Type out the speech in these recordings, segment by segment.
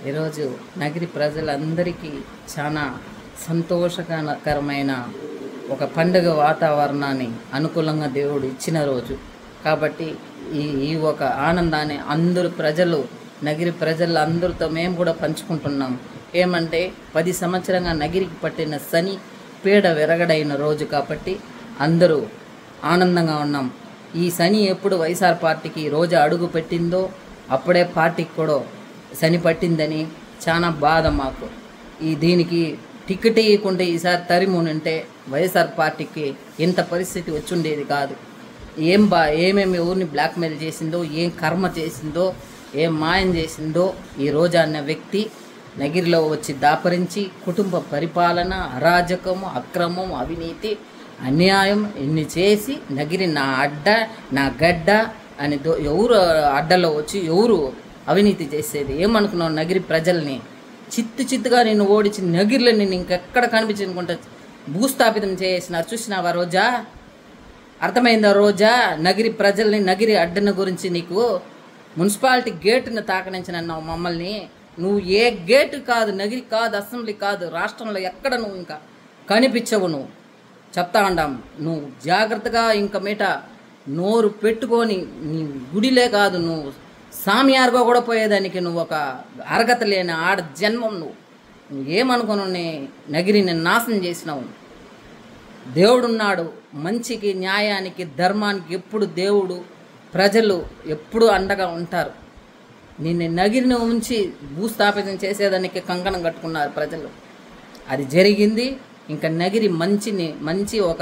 ఈరోజు నగరి ప్రజలందరికీ చాలా సంతోషకరమైన ఒక పండుగ వాతావరణాన్ని అనుకూలంగా దేవుడు ఇచ్చిన రోజు కాబట్టి ఈ ఒక ఆనందాన్ని అందరూ ప్రజలు నగిరి ప్రజలు అందరితో మేము కూడా పంచుకుంటున్నాం. ఏమంటే 10 సంవత్సరంగా నగిరికి పట్టిన శని పీడ విరగడైన రోజు కాబట్టి అందరూ ఆనందంగా ఉన్నాం. ఈ శని ఎప్పుడు వైఎస్ఆర్ పార్టీకి రోజు అడుగు పెట్టిందో అప్పుడే పార్టీకి కూడా శని పట్టిందని చాలా బాధ మాకు. దీనికి టికెట్ ఇవ్వకుంటే ఈసారి తరిమునుంటే వైఎస్ఆర్ పార్టీకి ఇంత పరిస్థితి వచ్చుండేది కాదు. ఏమేమి ఊరిని బ్లాక్మెయిల్ చేసిందో, ఏం కర్మ చేసిందో, ఏం మాయం చేసిందో ఈ రోజా అన్న వ్యక్తి నగిరిలో వచ్చి దాపరించి కుటుంబ పరిపాలన, అరాజకము, అక్రమం, అవినీతి, అన్యాయం ఇన్ని చేసి నగిరి నా అడ్డ నా గడ్డ అని ఎవరు అడ్డలో వచ్చి ఎవరు అవినీతి చేసేది? ఏమనుకున్నావు? నగిరి ప్రజల్ని చిత్తుగా నిన్ను ఓడించి నగిరిలో నేను ఇంకెక్కడ కనిపించనుకుంటా భూస్థాపితం చేసినారు. చూసినావా రోజా? అర్థమైందా రోజా? నగిరి ప్రజల్ని, నగిరి అడ్డన గురించి నీకు మున్సిపాలిటీ గేటును తాకనించినన్నావు మమ్మల్ని. నువ్వు ఏ గేటు కాదు, నగిరి కాదు, అసెంబ్లీ కాదు, రాష్ట్రంలో ఎక్కడ నువ్వు ఇంకా కనిపించవు. నువ్వు చెప్తా ఉండాం. నువ్వు జాగ్రత్తగా ఇంక మీట నోరు పెట్టుకొని నీ గుడిలే కాదు నువ్వు సామియారుగా కూడా పోయేదానికి నువ్వు ఒక అర్హత లేని ఆడ జన్మం. నువ్వు ఏమనుకోను నగిరిని నాశనం చేసినావు. దేవుడున్నాడు, మంచికి, న్యాయానికి, ధర్మానికి ఎప్పుడు దేవుడు, ప్రజలు ఎప్పుడు అండగా ఉంటారు. నిన్ను నగిరిని ఉంచి భూస్థాపితం చేసేదానికి కంకణం కట్టుకున్నారు ప్రజలు. అది జరిగింది. ఇంకా నగిరి మంచి ఒక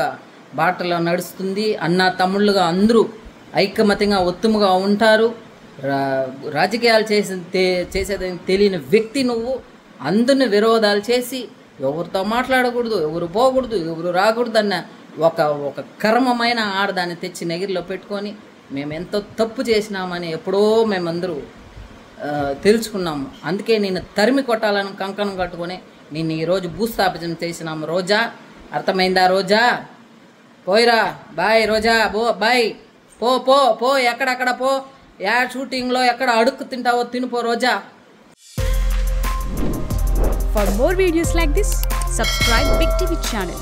బాటలో నడుస్తుంది. అన్న తమ్ముళ్ళుగా అందరూ ఐకమత్యంగా ఒత్తుముగా ఉంటారు. రాజకీయాలు చేసేదని తెలియని వ్యక్తి నువ్వు. అందరిని విరోధాలు చేసి ఎవరితో మాట్లాడకూడదు, ఎవరు పోకూడదు, ఎవరు రాకూడదు అన్న ఒక కర్మమైన ఆడదాన్ని తెచ్చి నగిరిలో పెట్టుకొని మేము ఎంతో తప్పు చేసినామని ఎప్పుడో మేమందరూ తెలుసుకున్నాము. అందుకే నేను తరిమి కొట్టాలని కంకణం కట్టుకొని నేను ఈరోజు భూస్థాపితం చేసినాము. రోజా, అర్థమైందా రోజా? పోయిరా, బాయ్ రోజా, బాయ్, పో ఎక్కడక్కడ పో, షూటింగ్లో ఎక్కడ అడుక్కు తింటావో తినిపో రోజా. For more videos like this, subscribe Big TV channel.